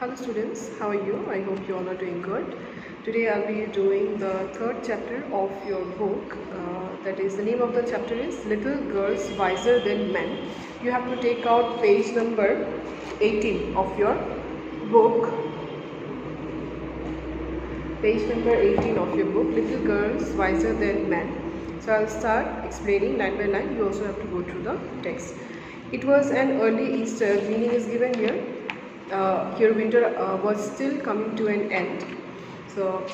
Hello students, how are you? I hope you all are doing good. Today I'll be doing the third chapter of your book. That is, the name of the chapter is Little Girls Wiser Than Men. You have to take out page number 18 of your book. Page number 18 of your book, Little Girls Wiser Than Men. So I'll start explaining line by line. You also have to go through the text. It was an early Easter. Meaning is given here. Here winter was still coming to an end, so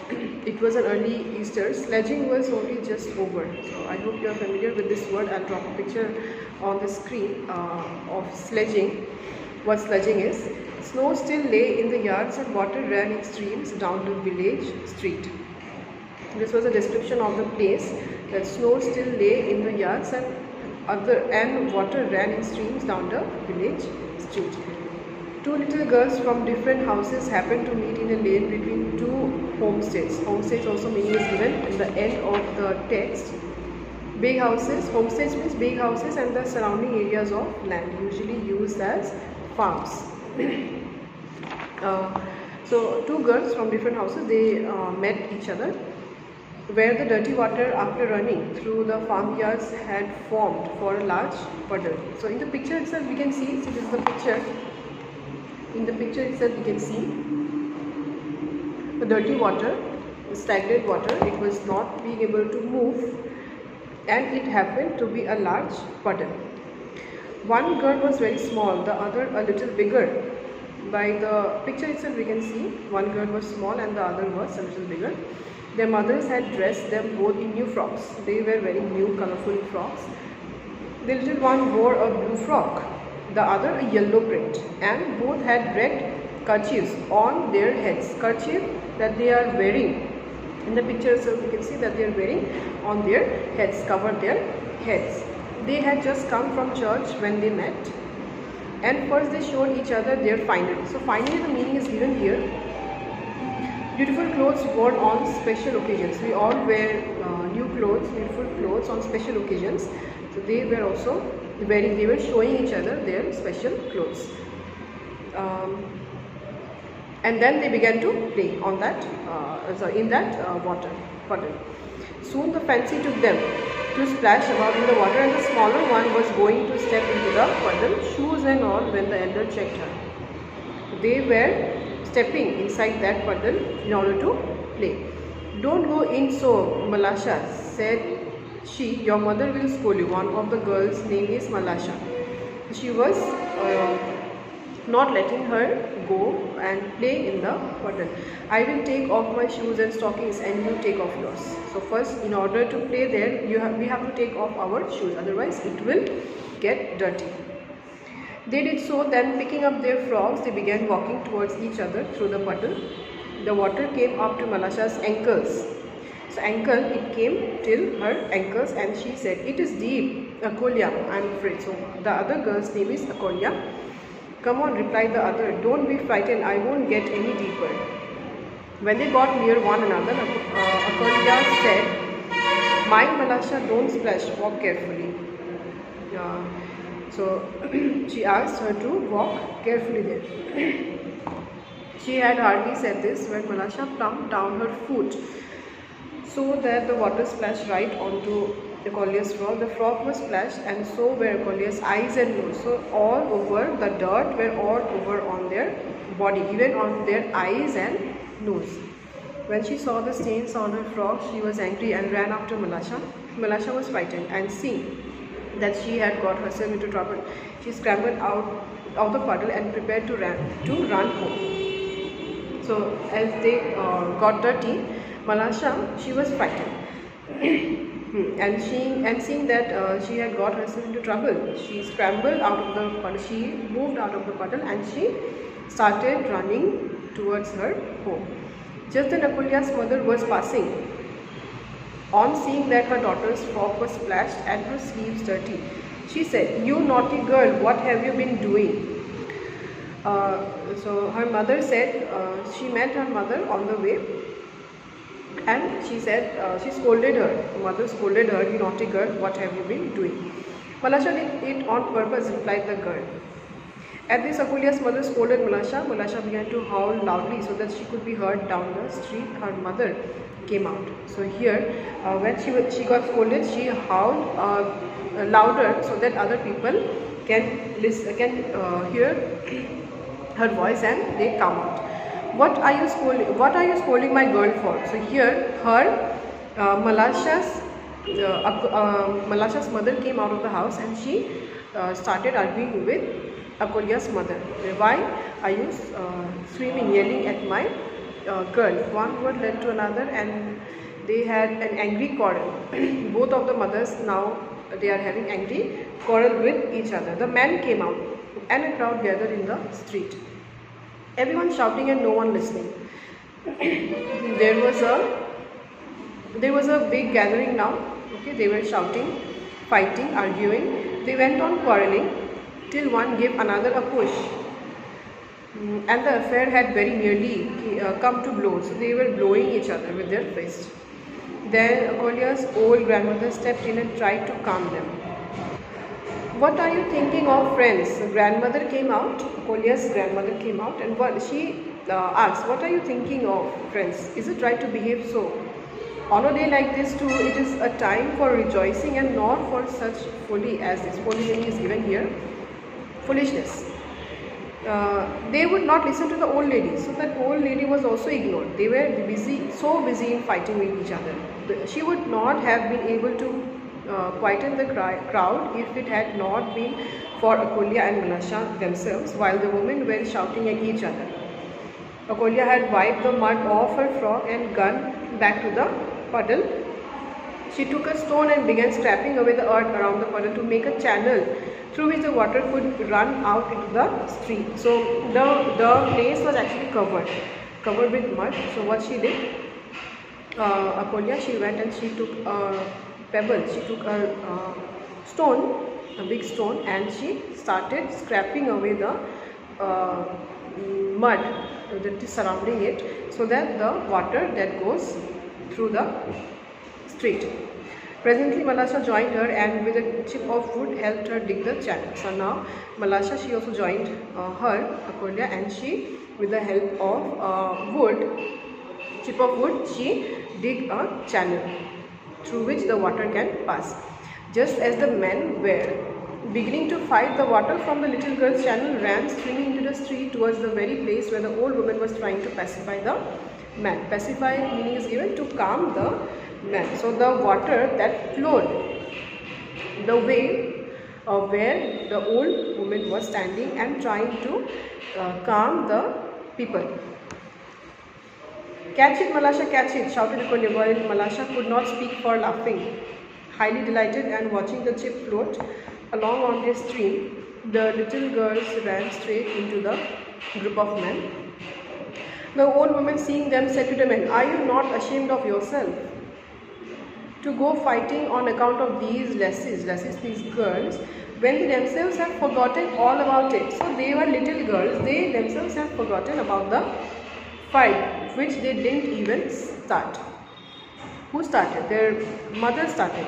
it was an early Easter. Sledging was only just over. So I hope you are familiar with this word. I'll drop a picture on the screen of sledging. What sledging is. Snow still lay in the yards and water ran in streams down the village street. This was a description of the place, that snow still lay in the yards and water ran in streams down the village street. Two little girls from different houses happened to meet in a lane between two homesteads. Homesteads also meaning is given in the end of the text. Big houses, homesteads means big houses and the surrounding areas of land, usually used as farms. So two girls from different houses, they met each other, where the dirty water after running through the farmyards had formed for a large puddle. So in the picture itself we can see, so this is the picture. In the picture itself you can see the dirty water, the stagnant water. It was not being able to move and it happened to be a large puddle. One girl was very small, the other a little bigger. By the picture itself we can see one girl was small and the other was a little bigger. Their mothers had dressed them both in new frocks. They were wearing new colorful frocks. The little one wore a blue frock, the other a yellow print, and both had red kerchiefs on their heads. Kerchief that they are wearing. In the picture itself you can see that they are wearing on their heads, cover their heads. They had just come from church when they met, and first they showed each other their finery. So finery, the meaning is given here. Beautiful clothes worn on special occasions. We all wear new clothes, beautiful clothes on special occasions. So they were also wearing, they were showing each other their special clothes. And then they began to play on that, in that water puddle. Soon the fancy took them to splash about in the water, and the smaller one was going to step into the puddle, shoes and all, when the elder checked her. They were stepping inside that puddle in order to play. "Don't go in so, Malasha," said she. "Your mother will scold you." One of the girls' name is Malasha. She was not letting her go and play in the puddle. "I will take off my shoes and stockings and you take off yours." So first, in order to play there, we have to take off our shoes, otherwise it will get dirty. They did so. Then picking up their frocks, they began walking towards each other through the puddle. The water came up to Malasha's ankles. So ankle, it came till her ankles, and she said, "It is deep, Akolya, I am afraid." So the other girl's name is Akolya. "Come on," replied the other, "don't be frightened, I won't get any deeper." When they got near one another, Akolya said, "Mind, Malasha, don't splash, walk carefully." So she asked her to walk carefully there. She had hardly said this when Malasha plumped down her foot so that the water splashed right onto Akolya's frock. The frock was splashed, and so were Akolya's eyes and nose. So all over, the dirt were all over on their body, even on their eyes and nose. When she saw the stains on her frock, she was angry and ran after Malasha. Malasha was frightened, and seeing that she had got herself into trouble, she scrambled out of the puddle and prepared to run home. So as they got dirty, Malasha, she was frightened. And seeing that she had got herself into trouble, she scrambled out of the puddle. She moved out of the puddle and she started running towards her home. Just then Akolya's mother was passing. On seeing that her daughter's frock was splashed and her sleeves dirty, she said, "You naughty girl, what have you been doing?" So her mother said, she met her mother on the way, and she said, she scolded her. The mother scolded her, "You naughty girl, what have you been doing?" "Malasha did it on purpose," replied the girl. At this, Akolya's mother scolded Malasha. Malasha began to howl loudly so that she could be heard down the street. Her mother came out. So here, when she got scolded, she howled louder so that other people can hear her voice and they come out. What are you scolding my girl for? So here, Malasha's mother came out of the house and she started arguing with Akolya's mother. Why are you screaming, yelling at my girl? One word led to another and they had an angry quarrel. Both of the mothers now, they are having angry quarrel with each other. The man came out and a crowd gathered in the street. Everyone shouting and no one listening. There was a big gathering now. Okay, they were shouting, fighting, arguing. They went on quarreling till one gave another a push. And the affair had very nearly come to blows. They were blowing each other with their fists. Then Akolya's old grandmother stepped in and tried to calm them. What are you thinking of, friends? The grandmother came out, Akolya's grandmother came out, and she asked, what are you thinking of, friends? Is it right to behave so? On a day like this too, it is a time for rejoicing and not for such folly as this. Folly meaning is given here, foolishness. They would not listen to the old lady, so that old lady was also ignored. They were so busy in fighting with each other. She would not have been able to quieten the crowd if it had not been for Akolya and Malasha themselves, while the women were shouting at each other. Akolya had wiped the mud off her frock and gone back to the puddle. She took a stone and began scraping away the earth around the puddle to make a channel through which the water could run out into the street. So the place was actually covered with mud. So what she did, Akolya, she went and she took a pebble, she took a stone, a big stone, and she started scraping away the mud that is surrounding it, so that the water that goes through the street. Presently, Malasha joined her and with a chip of wood helped her dig the channel. So now, Malasha, she also joined her, Akolya, and she, with the help of chip of wood, she dig a channel through which the water can pass. Just as the men were beginning to fight, the water from the little girl's channel ran streaming into the street towards the very place where the old woman was trying to pacify the man. Pacify meaning is given to calm the man. So the water that flowed the way where the old woman was standing and trying to calm the people. Catch it, Malasha, catch it, shouted Akolya, while Malasha could not speak for laughing. Highly delighted and watching the chip float along on their stream, the little girls ran straight into the group of men. The old woman, seeing them, said to the men, "Are you not ashamed of yourself to go fighting on account of these lasses, these girls, when they themselves have forgotten all about it?" So they were little girls, they themselves have forgotten about the fight, which they didn't even start. Who started? Their mother started.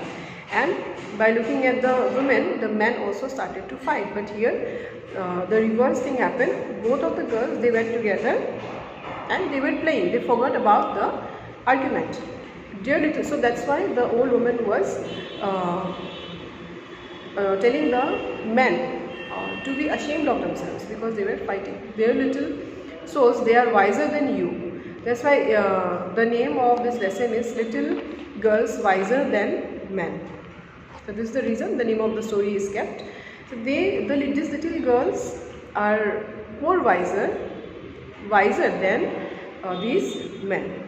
And by looking at the women, the men also started to fight. But here, the reverse thing happened. Both of the girls, they went together and they were playing. They forgot about the argument. Dear little, so that's why the old woman was telling the men to be ashamed of themselves, because they were fighting. Their little souls, they are wiser than you. That's why the name of this lesson is Little Girls Wiser Than Men. So this is the reason the name of the story is kept. So these little girls are more wiser than these men.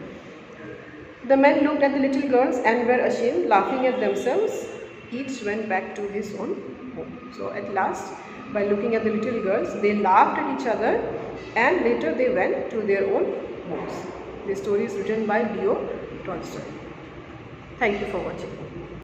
The men looked at the little girls and were ashamed, laughing at themselves. Each went back to his own home. So at last, by looking at the little girls, they laughed at each other and later they went to their own homes. This story is written by Leo Tolstoy. Thank you for watching.